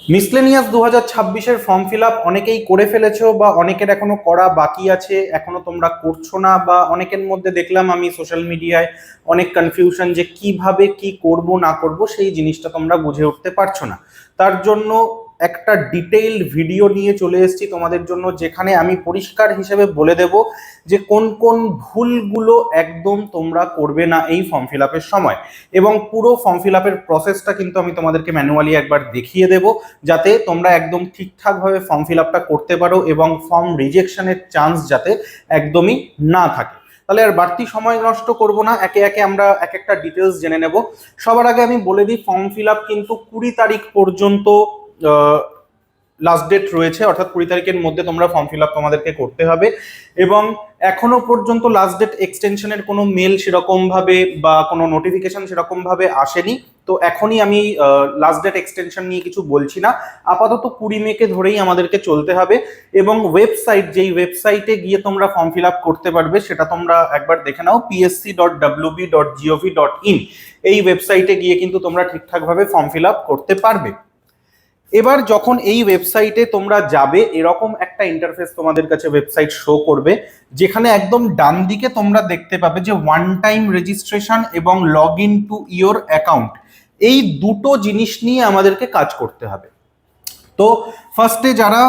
Miscellaneous 2026-এর form fill up অনেকেই করে ফেলেছো বা অনেকের এখনো করা বাকি আছে, এখনো তোমরা করছো না, বা অনেকের মধ্যে দেখলাম আমি সোশ্যাল মিডিয়ায় অনেক কনফিউশন যে কিভাবে কি করব না করব, সেই জিনিসটা তোমরা বুঝে উঠতে পারছো না। তার জন্য একটা ডিটেইলড ভিডিও নিয়ে চলে এসেছি তোমাদের জন্য, যেখানে আমি পরিষ্কার হিসেবে বলে দেব যে কোন কোন ভুলগুলো একদম তোমরা করবে না এই ফর্ম ফিল আপের সময়। এবং পুরো ফর্ম ফিল আপের প্রসেসটা কিন্তু আমি তোমাদেরকে ম্যানুয়ালি একবার দেখিয়ে দেবো, যাতে তোমরা একদম ঠিকঠাকভাবে ফর্ম ফিল আপটা করতে পারো এবং ফর্ম রিজেকশনের চান্স যাতে একদমই না থাকে। তাহলে আর বাড়তি সময় নষ্ট করব না, একে একে আমরা এক একটা ডিটেলস জেনে নেব। সবার আগে আমি বলে দিই, ফর্ম ফিল আপ কিন্তু 20 তারিখ পর্যন্ত লাস্ট ডেট রয়েছে, অর্থাৎ 20 তারিখের মধ্যে তোমরা ফর্ম ফিল আপ তোমাদেরকে করতে হবে। এবং এখনো পর্যন্ত লাস্ট ডেট এক্সটেনশনের কোনো মেল সেরকম ভাবে বা কোনো নোটিফিকেশন সেরকম ভাবে আসেনি, তো এখনই আমি লাস্ট ডেট এক্সটেনশন নিয়ে কিছু বলছি না। আপাতত 20 মেকে ধরেই আমাদেরকে চলতে হবে। এবং ওয়েবসাইট, যেই ওয়েবসাইটে গিয়ে তোমরা ফর্ম ফিল আপ করতে পারবে সেটা তোমরা একবার দেখে নাও, psc.wb.gov.in। এই ওয়েবসাইটে গিয়ে কিন্তু তোমরা ঠিকঠাকভাবে ফর্ম ফিল আপ করতে পারবে। এবার যখন এই ওয়েবসাইটে তোমরা যাবে, এরকম একটা ইন্টারফেস তোমাদের কাছে ওয়েবসাইট শো করবে, যেখানে একদম ডান দিকে তোমরা দেখতে পাবে যে ওয়ান টাইম রেজিস্ট্রেশন এবং log in to your account, এই দুটো জিনিস নিয়ে আমাদেরকে কাজ করতে হবে। তো ফার্স্টে যারা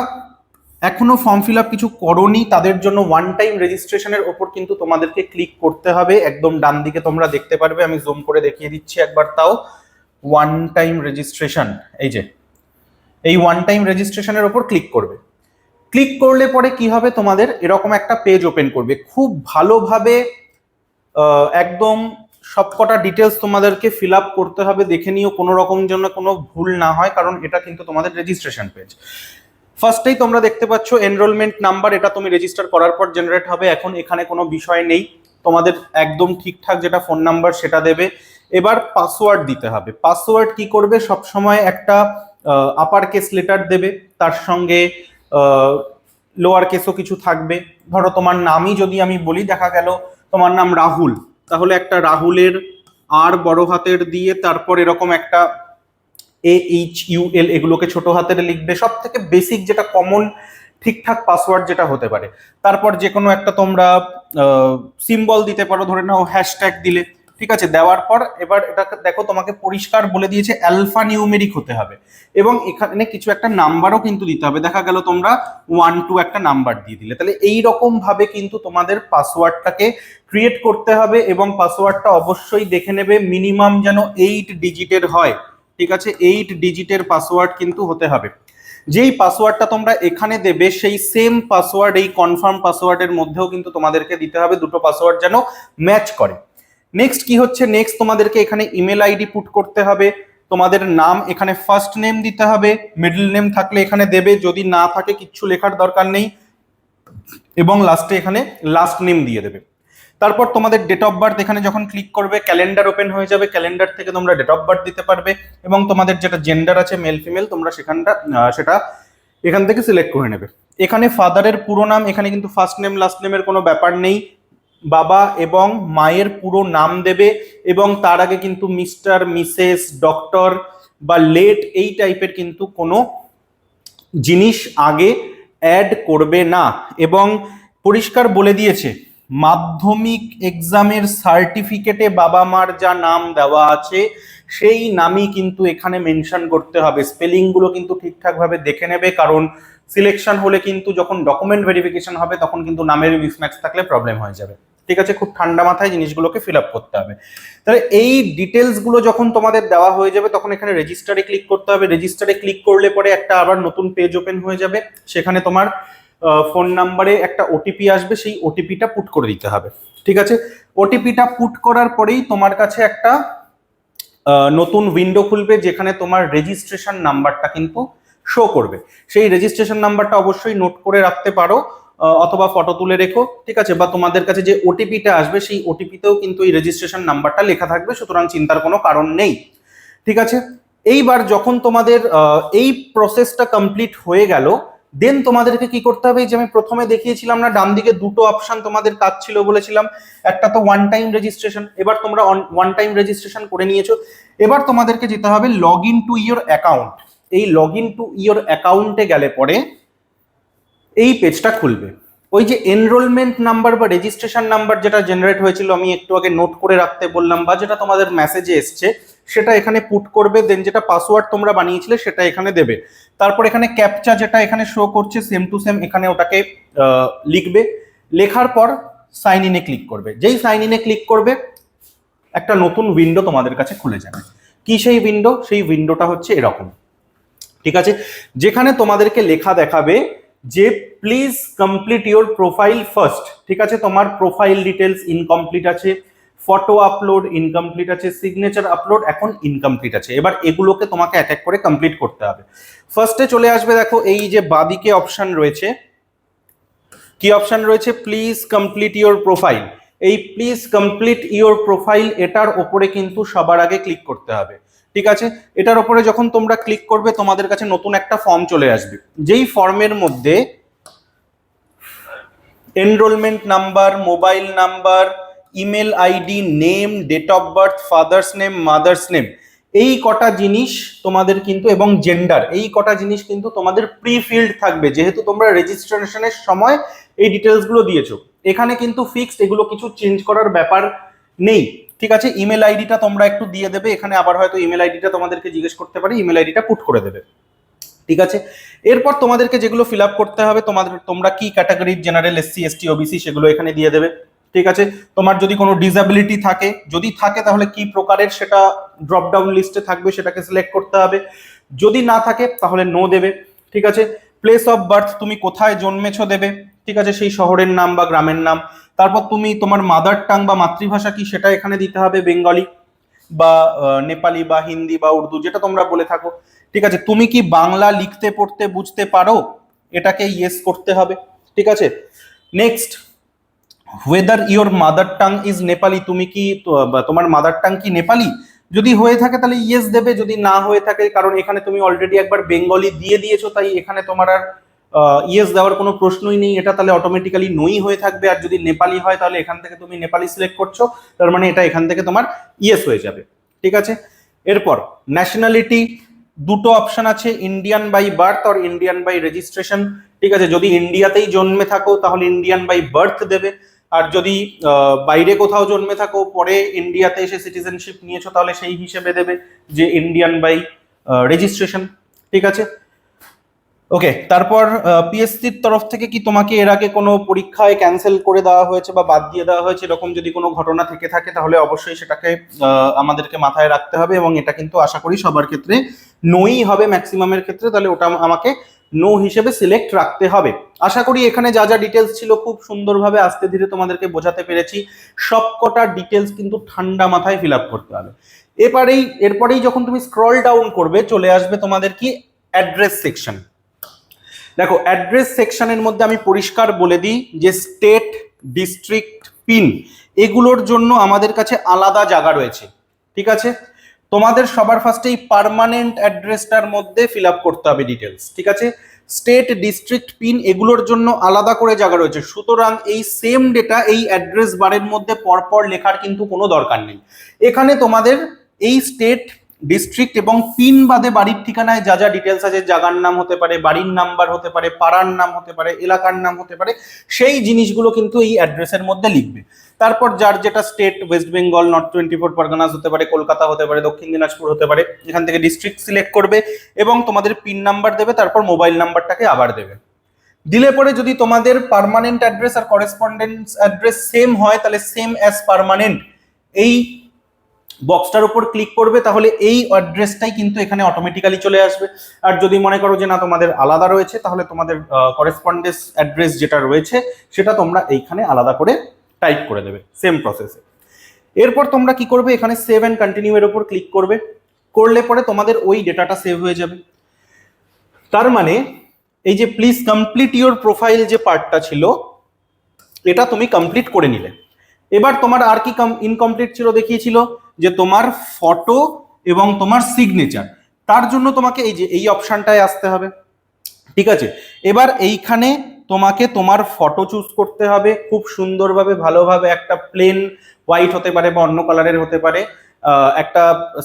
এখনো ফর্ম ফিল আপ কিছু করোনি, তাদের জন্য ওয়ান টাইম রেজিস্ট্রেশনের ওপর কিন্তু তোমাদেরকে ক্লিক করতে হবে। একদম ডান দিকে তোমরা দেখতে পারবে, আমি জুম করে দেখিয়ে দিচ্ছি একবার, তাও ওয়ান টাইম রেজিস্ট্রেশন, এই যে এই ওয়ান টাইম রেজিস্ট্রেশনের ওপর ক্লিক করবে। ক্লিক করলে পরে কি হবে, তোমাদের এরকম একটা পেজ ওপেন করবে। খুব ভালোভাবে একদম সবকটা ডিটেলস তোমাদেরকে ফিল আপ করতে হবে, দেখে নিও কোনো রকম জন্য কোনো ভুল না হয়, কারণ এটা কিন্তু তোমাদের রেজিস্ট্রেশন পেজ। ফার্স্টেই তোমরা দেখতে পাচ্ছ এনরোলমেন্ট নাম্বার, এটা তুমি রেজিস্টার করার পর জেনারেট হবে। এখন এখানে কোনো বিষয় নেই, তোমাদের একদম ঠিকঠাক যেটা ফোন নাম্বার সেটা দেবে। এবার পাসওয়ার্ড দিতে হবে। পাসওয়ার্ড কি করবে, সবসময় একটা আপার কেস লেটার দেবে, তার সঙ্গে লোয়ার কেসও কিছু থাকবে। ধরো তোমার নামই যদি আমি বলি, দেখা গেল তোমার নাম রাহুল, তাহলে একটা রাহুলের আর বড় হাতের দিয়ে তারপর এরকম একটা AHUL, এগুলোকে ছোট হাতের লিখবে। সব থেকে বেসিক যেটা কমন ঠিকঠাক পাসওয়ার্ড যেটা হতে পারে। তারপর যে কোনো একটা তোমরা সিম্বল দিতে পারো, ধরে নাও হ্যাশট্যাগ দিলে, ঠিক আছে। দেওয়ার পর এবার এটা দেখো, তোমাকে পরিষ্কার বলে দিয়েছে অ্যালফা নিউমেরিক হতে হবে, এবং এখানে কিছু একটা নাম্বারও কিন্তু দিতে হবে। দেখা গেল তোমরা 1 2 একটা নাম্বার দিয়ে দিলে, তাহলে এই রকম ভাবে কিন্তু তোমাদের পাসওয়ার্ডটাকে ক্রিয়েট করতে হবে। এবং পাসওয়ার্ডটা অবশ্যই দেখে নেবে মিনিমাম যেন 8 ডিজিটের হয়, ঠিক আছে। 8 ডিজিটের পাসওয়ার্ড কিন্তু হতে হবে। যেই পাসওয়ার্ডটা তোমরা এখানে দেবে, সেই সেম পাসওয়ার্ড এই কনফার্ম পাসওয়ার্ডের মধ্যেও কিন্তু তোমাদেরকে দিতে হবে, দুটো পাসওয়ার্ড যেন ম্যাচ করে। নেক্সট কি হচ্ছে, নেক্সট তোমাদেরকে এখানে ইমেল আইডি পুট করতে হবে। তোমাদের নাম এখানে ফার্স্ট নেম দিতে হবে, মিডল নেম থাকলে এখানে দেবে, যদি না থাকে কিচ্ছু লেখার দরকার নেই। এবং লাস্টে এখানে লাস্ট নেম দিয়ে দেবে। তারপর তোমাদের ডেট অফ বার্থ, এখানে যখন ক্লিক করবে ক্যালেন্ডার ওপেন হয়ে যাবে, ক্যালেন্ডার থেকে তোমরা ডেট অফ বার্থ দিতে পারবে। এবং তোমাদের যেটা জেন্ডার আছে মেল ফিমেল, তোমরা সেটা এখান থেকে সিলেক্ট করে নেবে। এখানে ফাদারের পুরো নাম, এখানে কিন্তু ফার্স্ট নেম লাস্ট নেমের কোনো ব্যাপার নেই। বাবা এবং মায়ের পুরো নাম দেবে, এবং তার আগে কিন্তু মিস্টার, মিসেস, ডক্টর বা লেট এই টাইপের কিন্তু কোনো জিনিস আগে অ্যাড করবে না। এবং পরিষ্কার বলে দিয়েছে, মাধ্যমিক এক্সামের সার্টিফিকেটে বাবা মার যা নাম দেওয়া আছে সেই নামই কিন্তু এখানে মেনশন করতে হবে। স্পেলিং গুলো কিন্তু ঠিকঠাক ভাবে দেখে নেবে, কারণ সিলেকশন হলে কিন্তু যখন ডকুমেন্ট ভেরিফিকেশন হবে তখন কিন্তু নামের মিসম্যাচ থাকলে প্রবলেম হয়ে যাবে, ঠিক আছে। খুব ঠান্ডা মাথায় জিনিসগুলোকে ফিল আপ করতে হবে। তাহলে এই ডিটেলস গুলো যখন তোমাদের দেওয়া হয়ে যাবে, তখন এখানে রেজিস্টারে ক্লিক করতে হবে। রেজিস্টারে ক্লিক করলে পরে একটা আবার নতুন পেজ ওপেন হয়ে যাবে, সেখানে তোমার ফোন নাম্বারে একটা ওটিপি আসবে, সেই ওটিপিটা পুট করে দিতে হবে, ঠিক আছে। ওটিপিটা পুট করার পরেই তোমার কাছে একটা নতুন উইন্ডো খুলবে, যেখানে তোমার রেজিস্ট্রেশন নাম্বারটা কিন্তু শো করবে। সেই রেজিস্ট্রেশন নাম্বারটা অবশ্যই নোট করে রাখতে পারো, অথবা ফটো তুলে রেখো, ঠিক আছে। বা তোমাদের কাছে যে ওটিপিটা আসবে সেই ওটিপিতেও কিন্তু এই রেজিস্ট্রেশন নাম্বারটা লেখা থাকবে, সুতরাং চিন্তার কোনো কারণ নেই, ঠিক আছে। এইবার যখন তোমাদের এই প্রসেসটা কমপ্লিট হয়ে গেল, দেন তোমাদেরকে কি করতে হবে, যে আমি প্রথমে দেখিয়েছিলাম না, ডান দিকে দুটো অপশন তোমাদের কাজ ছিল বলেছিলাম, একটা তো ওয়ান টাইম রেজিস্ট্রেশন। এবার তোমরা ওয়ান টাইম রেজিস্ট্রেশন করে নিয়েছো, এবার তোমাদেরকে যেতে হবে log in to your account. এই লগ ইন টু ইয়োর অ্যাকাউন্টে গেলে পরে এই পেজটা খুলবে। ওই যে এনরোলমেন্ট নাম্বার বা রেজিস্ট্রেশন নাম্বার যেটা জেনারেট হয়েছিল, আমি একটু আগে নোট করে রাখতে বললাম, বা যেটা তোমাদের মেসেজে এসছে, সেটা এখানে পুট করবে। দেন যেটা পাসওয়ার্ড তোমরা বানিয়েছিলে সেটা এখানে দেবে। তারপর এখানে ক্যাপচা যেটা এখানে শো করছে সেম টু সেম এখানে ওটাকে লিখবে। লেখার পর সাইন ইনে ক্লিক করবে। যেই সাইন ইনে ক্লিক করবে একটা নতুন উইন্ডো তোমাদের কাছে খুলে যাবে। কি সেই উইন্ডো? সেই উইন্ডোটা হচ্ছে এরকম, ঠিক আছে, যেখানে তোমাদেরকে লেখা দেখাবে যে please complete your profile first. ঠিক আছে, তোমার প্রোফাইল ডিটেলস ইনকমপ্লিট আছে, ফটো আপলোড ইনকমপ্লিট আছে, সিগনেচার আপলোড এখন ইনকমপ্লিট আছে। এবার এগুলোকে তোমাকে এক এক করে কমপ্লিট করতে হবে। ফার্স্টে চলে আসবে, দেখো এই যে বাদিকে অপশন রয়েছে, কি অপশন রয়েছে? Please complete your profile. এই প্লিজ কমপ্লিট ইওর প্রোফাইল এটার ওপরে কিন্তু সবার আগে ক্লিক করতে হবে। ঠিক আছে, এটার ওপরে যখন তোমরা ক্লিক করবে তোমাদের কাছে নতুন একটা ফর্ম চলে আসবে, যেই ফর্মের মধ্যে enrolment number, mobile number, email ID, name, date of birth, father's name, mother's name, এই কটা জিনিস তোমাদের কিন্তু, এবং জেন্ডার, এই কটা জিনিস কিন্তু তোমাদের প্রি ফিল্ড থাকবে, যেহেতু তোমরা রেজিস্ট্রেশনের সময় এই ডিটেলস গুলো দিয়েছো। এখানে কিন্তু ফিক্সড, এগুলো কিছু চেঞ্জ করার ব্যাপার নেই। ঠিক আছে, ইমেল আইডিটা তোমরা একটু দিয়ে দেবে, এখানে আবার হয়তো ইমেল আইডিটা তোমাদেরকে জিজ্ঞেস করতে পারে, ইমেল আইডিটা পুট করে দেবে। ঠিক আছে, এরপর তোমাদেরকে যেগুলো ফিল আপ করতে হবে, তোমরা কি category, general, SC, ST, OBC, সেগুলো এখানে দিয়ে দেবে। ঠিক আছে, তোমার যদি কোনো ডিসএবিলিটি থাকে, যদি থাকে তাহলে কি প্রকারের সেটা ড্রপ ডাউন লিস্টে থাকবে, সেটাকে সিলেক্ট করতে হবে। যদি না থাকে তাহলে নো দেবে। ঠিক আছে, প্লেস অফ বার্থ, তুমি কোথায় জন্মেছো দেবে। ঠিক আছে, সেই শহরের নাম বা গ্রামের নাম। তারপর তুমি তোমার মাদার টাং বা মাতৃভাষা কি সেটা এখানে দিতে হবে, বেঙ্গলি বা নেপালি বা হিন্দি বা উর্দু, যেটা তোমরা বলে থাকো। ঠিক আছে, তুমি কি বাংলা লিখতে পড়তে বুঝতে পারো, এটাকে ইয়েস করতে হবে। ঠিক আছে, next, weather your mother tongue is Nepali, তুমি কি তোমার মাদার টাং কি নেপালি, যদি হয়ে থাকে তাহলে ইয়েস দেবে, যদি না হয়ে থাকে, কারণ এখানে তুমি অলরেডি একবার বেঙ্গলি দিয়ে দিয়েছো, তাই এখানে তোমার আর ইয়েস দেওয়ার কোনো প্রশ্নই নেই, এটা তাহলে অটোমেটিক্যালি নই হয়ে থাকবে। আর যদি নেপালি হয় তাহলে এখান থেকে তুমি নেপালি সিলেক্ট করছো, তার মানে এটা এখান থেকে তোমার ইয়েস হয়ে যাবে। ঠিক আছে, এরপর ন্যাশনালিটি, দুটো অপশন আছে, ইন্ডিয়ান বাই বার্থ আর ইন্ডিয়ান বাই রেজিস্ট্রেশন। ঠিক আছে, যদি ইন্ডিয়াতেই জন্মে থাকো তাহলে ইন্ডিয়ান বাই বার্থ দেবে, আর যদি বাইরে কোথাও জন্মে থাকো পরে ইন্ডিয়াতে এসে সিটিজেনশিপ নিয়েছো তাহলে সেই হিসেবে দেবে যে ইন্ডিয়ান বাই রেজিস্ট্রেশন। ঠিক আছে, ওকে। তারপর পিএসসির তরফ থেকে কি তোমাকে এর আগে কোনো পরীক্ষায় ক্যান্সেল করে দেওয়া হয়েছে বা বাদ দিয়ে দেওয়া হয়েছে, এরকম যদি কোনো ঘটনা থেকে থাকে তাহলে অবশ্যই সেটাকে আমাদেরকে মাথায় রাখতে হবে, এবং এটা কিন্তু আশা করি সবার ক্ষেত্রে নোই হবে ম্যাক্সিমামের ক্ষেত্রে, তাহলে ওটা আমাকে নো হিসেবে সিলেক্ট রাখতে হবে। আশা করি এখানে যা যা ডিটেলস ছিল খুব সুন্দরভাবে আস্তে ধীরে তোমাদেরকে বোঝাতে পেরেছি। সবকটা ডিটেলস কিন্তু ঠান্ডা মাথায় ফিল আপ করতে হবে। এরপরেই যখন তুমি স্ক্রল ডাউন করবে চলে আসবে তোমাদের কি অ্যাড্রেস সেকশন। দেখো, অ্যাড্রেস সেকশনের মধ্যে আমি পরিষ্কার বলে দিই যে স্টেট, ডিস্ট্রিক্ট, পিন, এগুলোর জন্য আমাদের কাছে আলাদা জায়গা রয়েছে। ঠিক আছে, তোমাদের সবার ফার্স্টে এই পার্মানেন্ট অ্যাড্রেসটার মধ্যে ফিল আপ করতে হবে ডিটেলস। ঠিক আছে, স্টেট, ডিস্ট্রিক্ট, পিন এগুলোর জন্য আলাদা করে জায়গা রয়েছে, সুতরাং এই সেম ডেটা এই অ্যাড্রেস বারের মধ্যে পরপর লেখার কিন্তু কোনো দরকার নেই। এখানে তোমাদের এই স্টেট, ডিস্ট্রিক্ট এবং পিন বাদে বাড়ির ঠিকানায় যা যা ডিটেলস আছে, জায়গার নাম হতে পারে, বাড়ির নাম্বার হতে পারে, পাড়ার নাম হতে পারে, এলাকার নাম হতে পারে, সেই জিনিসগুলো কিন্তু এই অ্যাড্রেসের মধ্যে লিখবে। তারপর যার যেটা state, West Bengal, north 24 Parganas হতে পারে, কলকাতা হতে পারে, দক্ষিণ দিনাজপুর হতে পারে, এখান থেকে ডিস্ট্রিক্ট সিলেক্ট করবে এবং তোমাদের পিন নাম্বার দেবে, তারপর মোবাইল নাম্বারটাকে আবার দেবে। দিলে পরে যদি তোমাদের পার্মানেন্ট অ্যাড্রেস আর করেসপন্ডেন্স অ্যাড্রেস সেম হয় তাহলে সেম অ্যাজ পার্মানেন্ট এই বক্সটার উপর ক্লিক করবে, তাহলে এই অ্যাড্রেসটাই কিন্তু এখানে অটোমেটিক্যালি চলে আসবে। আর যদি মনে করো যে না তোমাদের আলাদা রয়েছে, তাহলে তোমাদের করেসপন্ডেন্স অ্যাড্রেস যেটা রয়েছে সেটা তোমরা এইখানে আলাদা করে টাইপ করে দেবে, সেম প্রসেসে। এরপর তোমরা কি করবে, এখানে সেভ অ্যান্ড কন্টিনিউ এর উপর ক্লিক করবে, করলে পরে তোমাদের ওই ডেটাটা সেভ হয়ে যাবে। তার মানে এই যে প্লিজ কমপ্লিট ইওর প্রোফাইল যে পার্টটা ছিল এটা তুমি কমপ্লিট করে নিলে। এবার তোমার আর কি ইনকমপ্লিট ছিল দেখিয়েছিল, যে তোমার ফটো এবং তোমার সিগনেচার, তার জন্য তোমাকে এই যে এই অপশনটায় আসতে হবে। ঠিক আছে, এবার এইখানে তোমাকে তোমার ফটো চুজ করতে হবে খুব সুন্দরভাবে, ভালোভাবে, একটা প্লেন হোয়াইট হতে পারে বা অন্য কালারের হতে পারে, একটা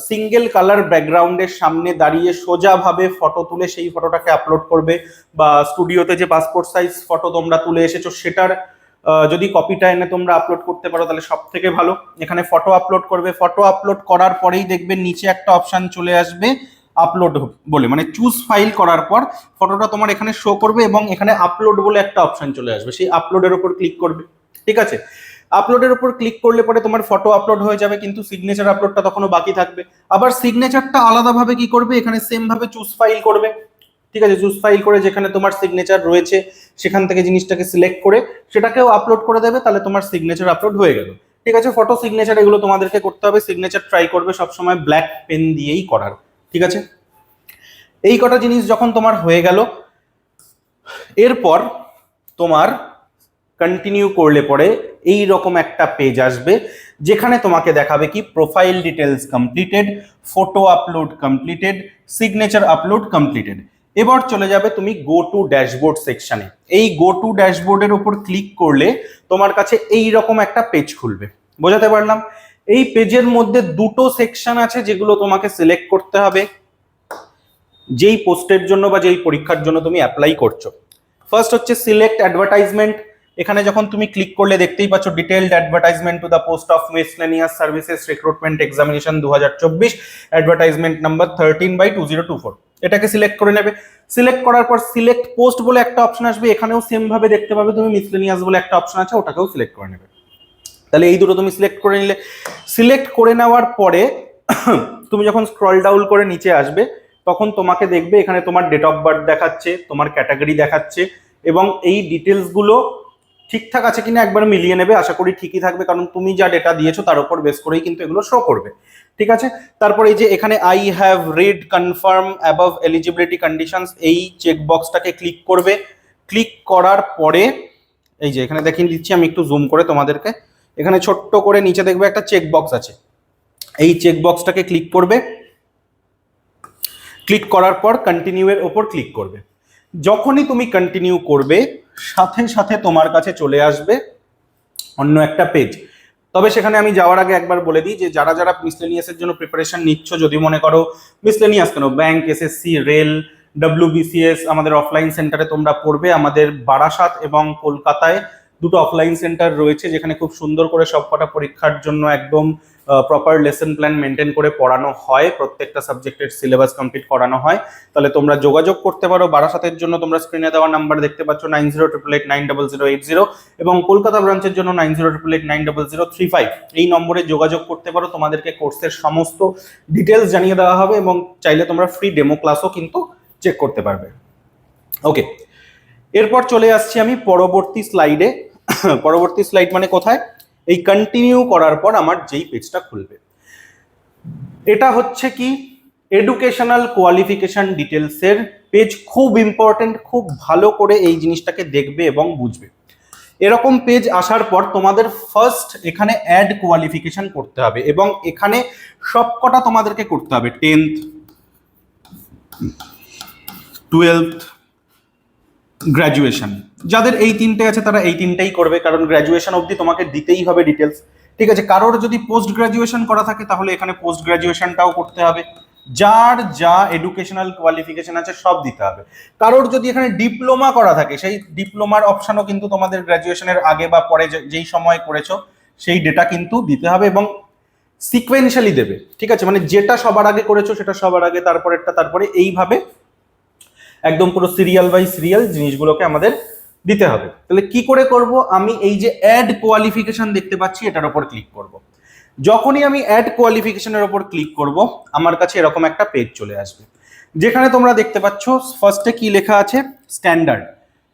সিঙ্গেল কালার ব্যাকগ্রাউন্ডের সামনে দাঁড়িয়ে সোজাভাবে ফটো তুলে সেই ফটোটাকে আপলোড করবে, বা স্টুডিওতে যে পাসপোর্ট সাইজ ফটো তোমরা তুলে এসেছো সেটার যদি কপিটা এনে তোমরা আপলোড করতে পারো তাহলে সব থেকে ভালো। এখানে ফটো আপলোড করবে, ফটো আপলোড করার পরেই দেখবে নিচে একটা অপশন চলে আসবে আপলোড বলে, মানে চুজ ফাইল করার পর ফটোটা তোমার এখানে শো করবে এবং এখানে আপলোড বলে একটা অপশন চলে আসবে, সেই আপলোডের উপর ক্লিক করবে। ঠিক আছে, আপলোডের উপর ক্লিক করলে পরে তোমার ফটো আপলোড হয়ে যাবে, কিন্তু সিগনেচার আপলোডটা তখনও বাকি থাকবে। আবার সিগনেচারটা আলাদাভাবে কি করবে, এখানে সেম ভাবে চুজ ফাইল করবে। ঠিক আছে, চুজ ফাইল করে যেখানে তোমার সিগনেচার রয়েছে সেখান থেকে জিনিসটাকে সিলেক্ট করে সেটাকেও আপলোড করে দেবে, তাহলে তোমার সিগনেচার আপলোড হয়ে গেল। ঠিক আছে, ফটো সিগনেচার এগুলো তোমাদেরকে করতে হবে। সিগনেচার ট্রাই করবে সবসময় ব্ল্যাক পেন দিয়েই করার। ঠিক আছে, এই কটা জিনিস যখন তোমার হয়ে গেল, এরপর তোমার কন্টিনিউ করলে পরে এই রকম একটা পেজ আসবে যেখানে তোমাকে দেখাবে কি profile details completed, photo upload completed, signature upload completed. এবার চলে যাবে তুমি গো টু ড্যাশবোর্ড সেকশনে। এই গো টু ড্যাশবোর্ডের উপর ক্লিক করলে তোমার কাছে এই রকম একটা পেজ খুলবে। বোঝাতে পারলাম? এই পেজের মধ্যে দুটো সেকশন আছে যেগুলো তোমাকে সিলেক্ট করতে হবে যেই পোস্টের জন্য বা যেই পরীক্ষার জন্য তুমি অ্যাপ্লাই করছো। ফার্স্ট হচ্ছে সিলেক্ট অ্যাডভার্টাইজমেন্ট। এখানে যখন তুমি ক্লিক করলে দেখতেই পাচ্ছ detailed advertisement to the post of miscellaneous services recruitment examination 2024, advertisement number 13/2024। এটাকে সিলেক্ট করে নেবে। সিলেক্ট করার পর সিলেক্ট পোস্ট বলে একটা অপশন আসবে, এখানেও সেম ভাবে দেখতে পাবে তুমি মিসলেনিয়াস বলে একটা অপশন আছে, ওটাকেও সিলেক্ট করে নেবে। তাহলে এই দুটো তুমি সিলেক্ট করে নিলে। সিলেক্ট করে নেওয়ার পরে তুমি যখন স্ক্রল ডাউন করে নিচে আসবে তখন তোমাকে দেখবে এখানে তোমার ডেট অফ বার্থ দেখাচ্ছে, তোমার ক্যাটাগরি দেখাচ্ছে, এবং এই ডিটেলস গুলো ঠিকঠাক আছে কিনা একবার মিলিয়ে নেবে। আশা করি ঠিকই থাকবে, কারণ তুমি যা ডেটা দিয়েছো তার উপর বেস করেই কিন্তু এগুলো শো করবে। ঠিক আছে, তারপর এই যে এখানে I have read confirm above eligibility conditions, এই চেক বক্সটাকে ক্লিক করবে। ক্লিক করার পরে এই যে এখানে দেখিয়ে দিচ্ছি আমি একটু জুম করে তোমাদেরকে, এখানে ছোট্ট করে নিচে দেখবে একটা চেক বক্স আছে, এই চেক বক্সটাকে ক্লিক করবে। ক্লিক করার পর কন্টিনিউ এর ওপর ক্লিক করবে। যখনই তুমি কন্টিনিউ করবে সাথে সাথে তোমার কাছে চলে আসবে অন্য একটা পেজ। তবে সেখানে আমি যাওয়ার আগে একবার বলে দিই যে যারা যারা মিসলেনিয়াসের জন্য প্রিপারেশন নিচ্ছ, যদি মনে করো মিসলেনিয়াস কেন, ব্যাংক, এসএসসি, রেল, ডব্লিউবিসিএস, আমাদের অফলাইন সেন্টারে তোমরা পড়বে। আমাদের বারাসাত এবং কলকাতায় দুটো অফলাইন সেন্টার রয়েছে যেখানে খুব সুন্দর করে সবকটা পরীক্ষার জন্য একদম প্রপার লেসন প্ল্যান মেনটেন করে পড়ানো হয়, প্রত্যেকটা সাবজেক্টের সিলেবাস কমপ্লিট করানো হয়। তাহলে তোমরা যোগাযোগ করতে পারো। বারাসাতের জন্য তোমরা স্ক্রিনে দেওয়া নাম্বার দেখতে পাচ্ছ 9088890080, এবং কলকাতা ব্রাঞ্চের জন্য 9088890035। এই নম্বরে যোগাযোগ করতে পারো, তোমাদেরকে কোর্সের সমস্ত ডিটেলস জানিয়ে দেওয়া হবে এবং চাইলে তোমরা ফ্রি ডেমো ক্লাসও কিন্তু চেক করতে পারবে। ওকে, এরপর চলে আসছি আমি পরবর্তী স্লাইডে। পরবর্তী স্লাইড মানে কোথায়, এই কন্টিনিউ করার পর আমার যেই পেজটা খুলবে এটা হচ্ছে কি এডুকেশনাল কোয়ালিফিকেশন ডিটেলসের পেজ। খুব ইম্পর্টেন্ট, খুব ভালো করে এই জিনিসটাকে দেখবে এবং বুঝবে। এরকম পেজ আসার পর তোমাদের ফার্স্ট এখানে অ্যাড কোয়ালিফিকেশন করতে হবে, এবং এখানে সবকটা তোমাদেরকে করতে হবে। 10th, 12th, graduation. যাদের এই তিনটে আছে তারা এই তিনটেই করবে, কারণ গ্র্যাজুয়েশন অবধি তোমাকে দিতেই হবে ডিটেলস। ঠিক আছে, কারোর যদি পোস্ট গ্র্যাজুয়েশন করা থাকে তাহলে এখানে পোস্ট গ্র্যাজুয়েশনটাও করতে হবে। যার যা এডুকেশনাল কোয়ালিফিকেশন আছে সব দিতে হবে। কারোর যদি এখানে ডিপ্লোমা করা থাকে সেই ডিপ্লোমার অপশনও কিন্তু তোমাদের গ্র্যাজুয়েশনের আগে বা পরে যেই সময় করেছো সেই ডেটা কিন্তু দিতে হবে, এবং সিকোয়েন্সিয়ালি দেবে। ঠিক আছে, মানে যেটা সবার আগে করেছো সেটা সবার আগে, তারপরেরটা তারপরে, এইভাবে একদম পুরো সিরিয়াল বাই সিরিয়াল জিনিসগুলোকে আমাদের দিতে হবে। তাহলে কি করে করব, আমি এই যে অ্যাড কোয়ালিফিকেশন দেখতে পাচ্ছি এটার উপর ক্লিক করব। যখনই আমি অ্যাড কোয়ালিফিকেশনের উপর ক্লিক করব আমার কাছে এরকম একটা পেজ চলে আসবে যেখানে তোমরা দেখতে পাচ্ছ ফার্স্টে কি লেখা আছে, স্ট্যান্ডার্ড।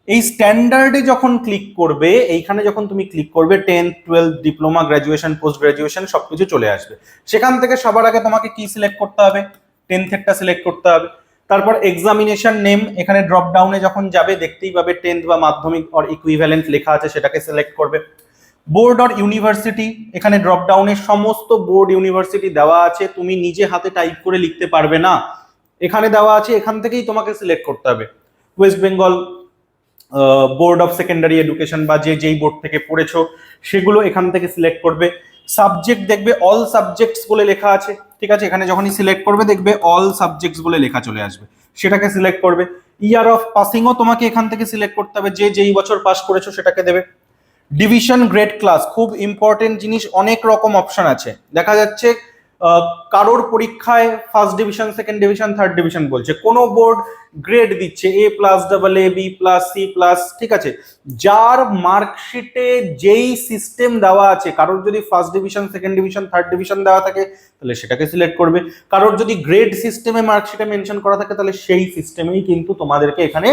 এই স্ট্যান্ডার্ডে যখন ক্লিক করবে, এইখানে যখন তুমি ক্লিক করবে 10th, 12th, diploma, graduation, post graduation সবকিছু চলে আসবে। সেখান থেকে সবার আগে তোমাকে কি সিলেক্ট করতে হবে, 10th এরটা সিলেক্ট করতে হবে। তারপর এক্সামিনেশন নেম, এখানে ড্রপ ডাউনে যখন যাবে দেখতেই পাবে 10th বা মাধ্যমিক অর ইকুইভ্যালেন্ট লেখা আছে, সেটাকে সিলেক্ট করবে। বোর্ড অর ইউনিভার্সিটি, এখানে ড্রপ ডাউনে সমস্ত বোর্ড ইউনিভার্সিটি দেওয়া আছে, তুমি নিজে হাতে টাইপ করে লিখতে পারবে না, এখানে দেওয়া আছে, এখান থেকেই তোমাকে সিলেক্ট করতে হবে। West Bengal board of secondary education বা যেই বোর্ড থেকে পড়েছো সেগুলো এখান থেকে সিলেক্ট করবে। সাবজেক্ট দেখবে অল সাবজেক্টস বলে লেখা আছে, ঠিক আছে, এখানে যখনই সিলেক্ট করবে দেখবে অল সাবজেক্টস বলে লেখা চলে আসবে, সেটাকে সিলেক্ট করবে। ইয়ার অফ পাসিংও তোমাকে এখান থেকে সিলেক্ট করতে হবে, যে যেই বছর পাস করেছো সেটাকে দেবে। ডিভিশন, গ্রেড, ক্লাস, খুব ইম্পর্টেন্ট জিনিস, অনেক রকম অপশন আছে। দেখা যাচ্ছে কারোর পরীক্ষায় first division, second division, third division বলছে, কোনো বোর্ড গ্রেড দিচ্ছে A+, AA, B+, C+, ঠিক আছে। যার মার্কশিটে যেই সিস্টেম দেওয়া আছে, কারোর যদি first division, second division, third division দেওয়া থাকে তাহলে সেটাকে সিলেক্ট করবে। কারোর যদি গ্রেড সিস্টেমে মার্কশিটে মেনশন করা থাকে তাহলে সেই সিস্টেমেই কিন্তু তোমাদেরকে এখানে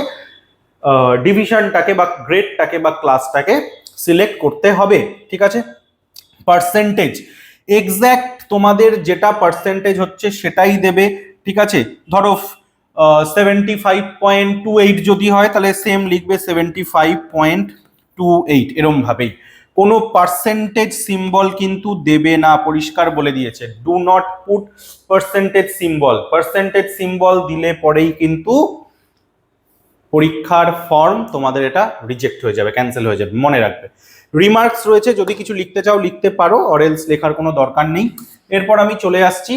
ডিভিশনটাকে বা গ্রেডটাকে বা ক্লাসটাকে সিলেক্ট করতে হবে, ঠিক আছে। পার্সেন্টেজ, এক্স্যাক্ট তোমাদের যেটা পার্সেন্টেজ হচ্ছে সেটাই দেবে, ঠিক আছে। ধরো 75.28 যদি হয় তাহলে সেম লিখবে 75.28, এরম ভাবেই। কোনো পার্সেন্টেজ সিম্বল কিন্তু দেবে না, পরিষ্কার বলে দিয়েছে, do not put percentage symbol. Percentage symbol দিলে পরেই কিন্তু পরীক্ষার ফর্ম তোমাদের এটা রিজেক্ট হয়ে যাবে, ক্যান্সেল হয়ে যাবে, মনে রাখবে। রিমার্কস রয়েছে, যদি কিছু লিখতে চাও লিখতে পারো, অরেলস লেখার কোনো দরকার নেই। এরপর আমি চলে আসছি,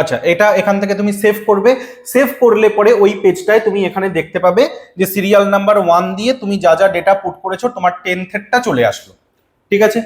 আচ্ছা, এটা এখান থেকে তুমি সেভ করবে। সেভ করলে পরে ওই পেজটায় তুমি এখানে দেখতে পাবে যে সিরিয়াল নাম্বার 1 দিয়ে তুমি যা যা ডেটা পুট করেছো তোমার 10th-এরটা চলে আসলো, ঠিক আছে।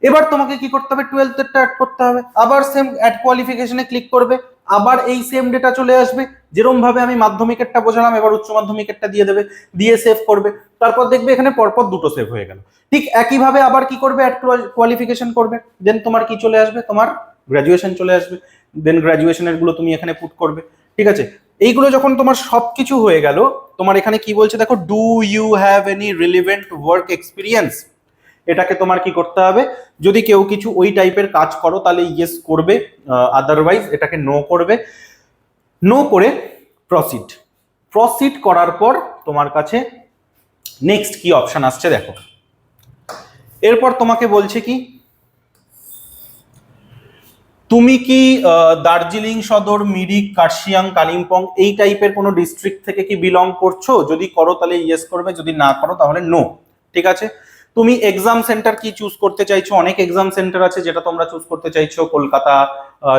এবার তোমাকে কি করতে হবে, 12th-এরটা অ্যাড করতে হবে, আবার সেম অ্যাড কোয়ালিফিকেশনে ক্লিক করবে, আবার এই সেম ডেটা চলে আসবে, যেরকম ভাবে আমি মাধ্যমিকেরটা বোঝালাম এবার উচ্চ মাধ্যমিকেরটা দিয়ে দেবে, দিয়ে সেভ করবে। তারপর দেখবে এখানে পরপর দুটো সেভ হয়ে গেল। ঠিক একইভাবে আবার কি করবে, অ্যাড কোয়ালিফিকেশন করবে, দেন তোমার কি চলে আসবে, তোমার গ্রাজুয়েশন চলে আসবে, দেন গ্রাজুয়েশনের গুলো তুমি এখানে পুট করবে, ঠিক আছে। এইগুলো যখন তোমার সবকিছু হয়ে গেল, তোমার এখানে কি বলছে দেখো, do you have any relevant work experience, এটাকে তোমার কি করতে হবে, যদি কেউ কিছু ওই টাইপের কাজ করো তাহলে ইয়েস করবে, আদারওয়াইজ এটাকে নো করবে। নো করে প্রসিড। প্রসিড করার পর তোমার কাছে নেক্সট কি অপশন আসছে দেখো। এরপর তোমাকে বলছে কি, তুমি কি দার্জিলিং সদর, মিরিক, কার্শিয়াং, কালিম্পং এই টাইপের কোনো ডিস্ট্রিক্ট থেকে কি বিলং করছো, যদি করো তাহলে ইয়েস করবে, যদি না করো তাহলে নো, ঠিক আছে। তুমি এক্সাম সেন্টার কি চুজ করতে চাইছো, অনেক এক্সাম সেন্টার আছে যেটা তোমরা চুজ করতে চাইছো, কলকাতা,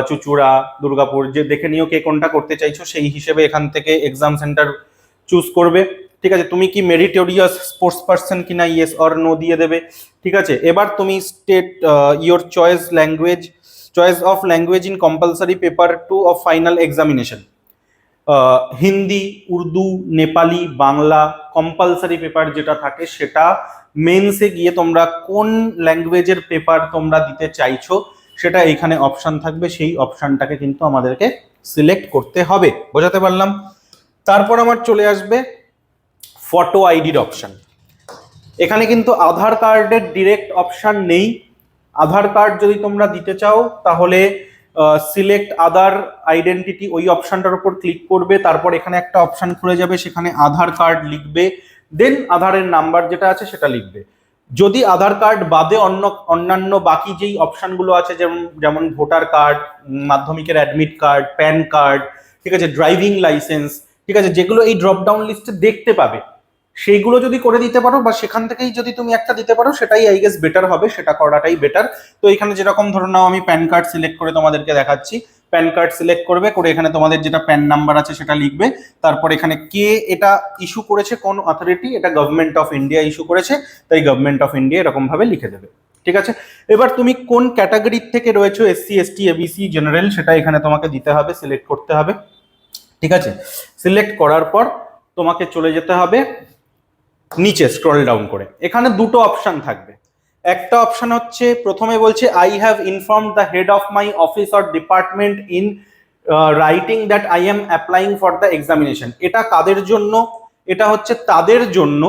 চুচুড়া, দুর্গাপুর, যে দেখে নিও কে কোনটা করতে চাইছো, সেই হিসেবে এখান থেকে এক্সাম সেন্টার চুজ করবে, ঠিক আছে। তুমি কি মেরিটোরিয়াস স্পোর্টস পার্সন কিনা, ইয়েস অর নো দিয়ে দেবে, ঠিক আছে। এবার তুমি state your choice language, choice of language in compulsory paper 2 of final examination, Hindi, Urdu, Nepali, Bangla, compulsory paper যেটা থাকে সেটা, মেন্সে গিয়ে তোমরা কোন ল্যাঙ্গুয়েজের পেপার তোমরা দিতে চাইছো সেটা এখানে অপশন থাকবে, সেই অপশনটাকে কিন্তু আমাদেরকে সিলেক্ট করতে হবে, বোঝাতে পারলাম। তারপর আমার চলে আসবে ফটো আইডির অপশন। এখানে কিন্তু আধার কার্ডের ডিরেক্ট অপশন নেই। আধার কার্ড যদি তোমরা দিতে চাও তাহলে সিলেক্ট আধার আইডেন্টিটি ওই অপশনটার উপর ক্লিক করবে, তারপর এখানে একটা অপশন খুলে যাবে, সেখানে আধার কার্ড লিখবে, দেন আধারের নাম্বার যেটা আছে সেটা লিখবে। যদি আধার কার্ড বাদে অন্যান্য বাকি যেই অপশনগুলো আছে, যেমন ভোটার কার্ড, মাধ্যমিকের অ্যাডমিট কার্ড, প্যান কার্ড, ঠিক আছে, ড্রাইভিং লাইসেন্স, ঠিক আছে, যেগুলো এই ড্রপ ডাউন লিস্টে দেখতে পাবে, সেইগুলো যদি করে দিতে পারো বা সেখান থেকেই যদি তুমি একটা দিতে পারো সেটাই আই গেস বেটার হবে, সেটা করাটাই বেটার। তো এখানে যেরকম ধরে নাও আমি প্যান কার্ড সিলেক্ট করে তোমাদেরকে দেখাচ্ছি, প্যান কার্ড সিলেক্ট করবে, করে এখানে তোমাদের যেটা প্যান নাম্বার আছে সেটা লিখবে, তারপর এখানে কে এটা ইস্যু করেছে, কোন অথরিটি, এটা গভর্নমেন্ট অফ ইন্ডিয়া ইস্যু করেছে, তাই গভর্নমেন্ট অফ ইন্ডিয়া এরকম ভাবে লিখে দেবে, ঠিক আছে। এবার তুমি কোন ক্যাটাগরির থেকে রয়েছো, SC, ST, ABC, জেনারেল, সেটা এখানে তোমাকে দিতে হবে, সিলেক্ট করতে হবে, ঠিক আছে। সিলেক্ট করার পর তোমাকে চলে যেতে হবে নিচে স্ক্রল ডাউন করে, এখানে দুটো অপশন থাকবে। একটা অপশন হচ্ছে, প্রথমে বলছে I have informed the head of my office or department in writing that I am applying for the examination. এটা কাদের জন্য, এটা হচ্ছে তাদের জন্য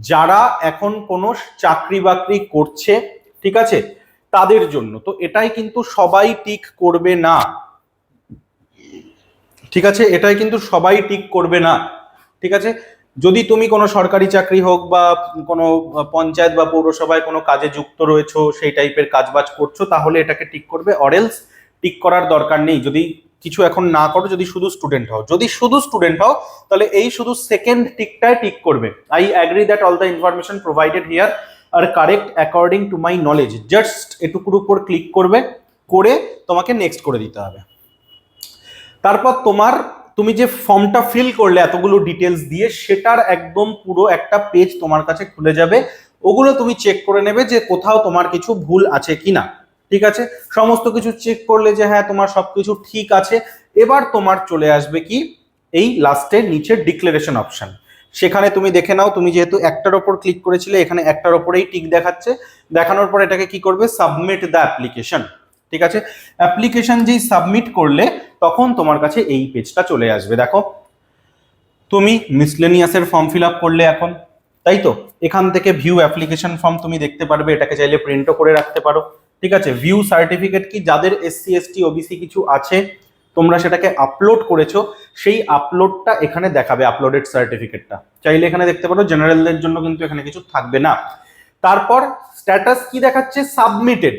যারা এখন কোনো চাকরি বাকরি করছে, ঠিক আছে, তাদের জন্য। তো এটাই কিন্তু সবাই টিক করবে না, ঠিক আছে, এটাই কিন্তু সবাই টিক করবে না, ঠিক আছে। যদি তুমি কোনো সরকারি চাকরি হোক বা কোনো পঞ্চায়েত বা পৌরসভায় কোনো কাজে যুক্ত রয়েছো, সেই টাইপের কাজবাজ করছো, তাহলে এটাকে টিক করবে, অরেলস টিক করার দরকার নেই। যদি কিছু এখন না করো, যদি শুধু স্টুডেন্ট হও, যদি শুধু স্টুডেন্ট হও তাহলে এই শুধু সেকেন্ড টিকটায় টিক করবে, I agree that all the information provided here are correct according to my knowledge, just এটুকুর উপর ক্লিক করবে, করে তোমাকে নেক্সট করে দিতে হবে। তারপর তুমি যে ফর্মটা ফিল করলে এতগুলো ডিটেলস দিয়ে, সেটার একদম পুরো একটা পেজ তোমার কাছে খুলে যাবে। ওগুলো তুমি চেক করে নেবে যে কোথাও তোমার কিছু ভুল আছে কিনা। ঠিক আছে, সমস্ত কিছু চেক করলে যে হ্যাঁ তোমার সবকিছু ঠিক আছে, এবার তোমার চলে আসবে কি এই লাস্টের নিচে ডিক্লারেশন অপশন। সেখানে তুমি দেখে নাও, তুমি যেহেতু একটার ওপর ক্লিক করেছিলে, এখানে একটার ওপরেই টিক দেখাচ্ছে। দেখানোর পর এটাকে কি করবে, সাবমিট দ্য অ্যাপ্লিকেশন। ঠিক আছে, অ্যাপ্লিকেশন যেই সাবমিট করলে তখন তোমার কাছে এই পেজটা চলে আসবে। দেখো, তুমি মিসলেনিয়াসের ফর্ম ফিল আপ করলে এখন, তাই তো? এখান থেকে ভিউ অ্যাপ্লিকেশন ফর্ম তুমি দেখতে পারবে, এটাকে চাইলে প্রিন্টও করে রাখতে পারো। ঠিক আছে, ভিউ সার্টিফিকেট কি, যাদের এসসি এসটি ওবিসি কিছু আছে, তোমরা সেটাকে আপলোড করেছো, সেই আপলোডটা এখানে দেখাবে, আপলোডেড সার্টিফিকেটটা চাইলে এখানে দেখতে পারো। জেনারেলদের জন্য কিন্তু এখানে কিছু থাকবে না। তারপর স্ট্যাটাস কি দেখাচ্ছে, সাবমিটেড,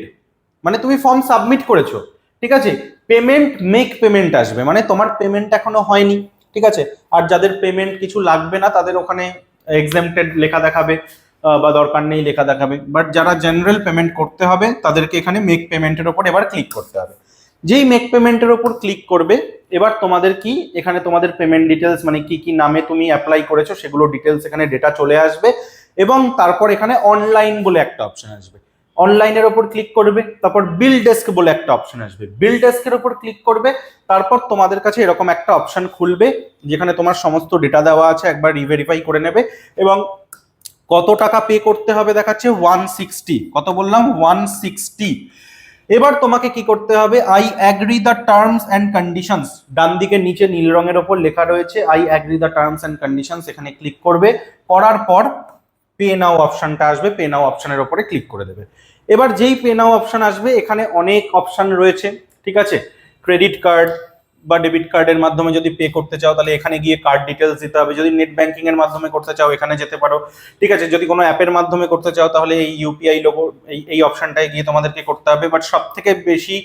মানে তুমি ফর্ম সাবমিট করেছো। ঠিক আছে, পেমেন্ট, মেক পেমেন্ট আসবে, মানে তোমার পেমেন্ট এখনো হয়নি। ঠিক আছে, আর যাদের পেমেন্ট কিছু লাগবে না তাদের ওখানে এক্সেমটেড লেখা দেখাবে, বা দরকার নেই লেখা দেখাবে। বাট যারা জেনারেল পেমেন্ট করতে হবে তাদেরকে এখানে মেক পেমেন্টের ওপর এবার ক্লিক করতে হবে। যেই মেক পেমেন্টের ওপর ক্লিক করবে, এবার তোমাদের কি এখানে তোমাদের পেমেন্ট ডিটেলস, মানে কি কি নামে তুমি অ্যাপ্লাই করেছো সেগুলো ডিটেলস এখানে ডেটা চলে আসবে। এবং তারপর এখানে অনলাইন বলে একটা অপশন আসবে, অনলাইনের ওপর ক্লিক করবে। তারপর বিল ডেস্ক বলে একটা অপশন আসবে, বিল ডেস্কের ওপর ক্লিক করবে। তারপর তোমাদের কাছে এরকম একটা অপশন খুলবে যেখানে তোমার সমস্ত ডেটা দেওয়া আছে, একবার রিভেরিফাই করে নেবে। এবং কত টাকা পে করতে হবে দেখাচ্ছে 160, কত বললাম 160। এবার তোমাকে কি করতে হবে, I agree the terms and conditions, ডান দিকে নিচে নীল রঙের ওপর লেখা রয়েছে I agree the terms and conditions, এখানে ক্লিক করবে। করার পর পে নাও অপশনটা আসবে, পে নাও অপশনের ওপরে ক্লিক করে দেবে। এবার যেই পে নাও অপশন আসবে, এখানে অনেক অপশন রয়েছে। ঠিক আছে, ক্রেডিট কার্ড বা ডেবিট কার্ডের মাধ্যমে যদি পে করতে চাও তাহলে এখানে গিয়ে কার্ড ডিটেলস দিতে হবে। যদি নেট ব্যাংকিং এর মাধ্যমে করতে চাও এখানে যেতে পারো। ঠিক আছে, যদি কোনো অ্যাপের মাধ্যমে করতে চাও তাহলে এই ইউপিআই লোগো এই অপশনটায় গিয়ে তোমাদেরকে করতে হবে। বাট সব থেকে বেশি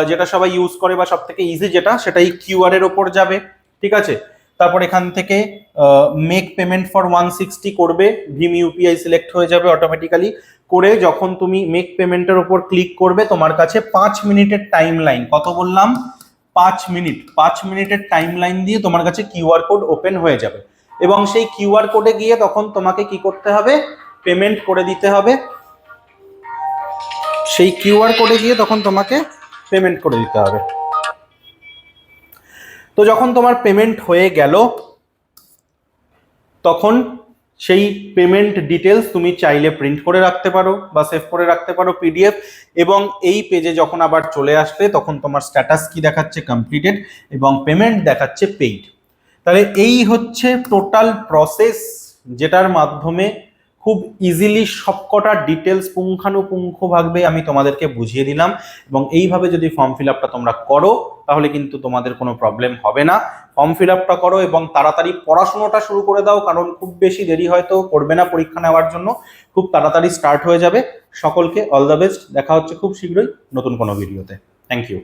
যেটা সবাই ইউজ করে বা সব থেকে ইজি যেটা, সেটাই কিউআর এর ওপর যাবে। ঠিক আছে, তারপর এখান থেকে মেক পেমেন্ট ফর 160 করবে, ভীম ইউপিআই সিলেক্ট হয়ে যাবে অটোমেটিক্যালি। করে যখন তুমি মেক পেমেন্টের ওপর ক্লিক করবে, তোমার কাছে 5 মিনিটের টাইম লাইন, কত বললাম 5 মিনিট, 5 মিনিটের টাইম লাইন দিয়ে তোমার কাছে কিউআর কোড ওপেন হয়ে যাবে। এবং সেই কিউআর কোডে গিয়ে তখন তোমাকে কি করতে হবে, পেমেন্ট করে দিতে হবে। সেই কিউআর কোডে গিয়ে তখন তোমাকে পেমেন্ট করে দিতে হবে। তো যখন তোমার পেমেন্ট হয়ে গেল, তখন সেই পেমেন্ট ডিটেলস তুমি চাইলে প্রিন্ট করে রাখতে পারো বা সেভ করে রাখতে পারো পিডিএফ। এবং এই পেজে যখন আবার চলে আসবে তখন তোমার স্ট্যাটাস কি দেখাচ্ছে, কমপ্লিটেড, এবং পেমেন্ট দেখাচ্ছে পেইড। তাহলে এই হচ্ছে টোটাল প্রসেস, যেটার মাধ্যমে খুব ইজিলি সবকটা ডিটেলস পুঙ্খানুপুঙ্খভাবে আমি তোমাদেরকে বুঝিয়ে দিলাম। এবং এইভাবে যদি ফর্ম ফিল আপটা তোমরা করো তাহলে কিন্তু তোমাদের কোনো প্রবলেম হবে না। ফর্ম ফিল আপটা করো এবং তাড়াতাড়ি পড়াশোনাটা শুরু করে দাও, কারণ খুব বেশি দেরি হয়তো করবে না পরীক্ষা নেওয়ার জন্য, খুব তাড়াতাড়ি স্টার্ট হয়ে যাবে। সকলকে অল দ্য বেস্ট, দেখা হচ্ছে খুব শীঘ্রই নতুন কোনো ভিডিওতে। Thank you.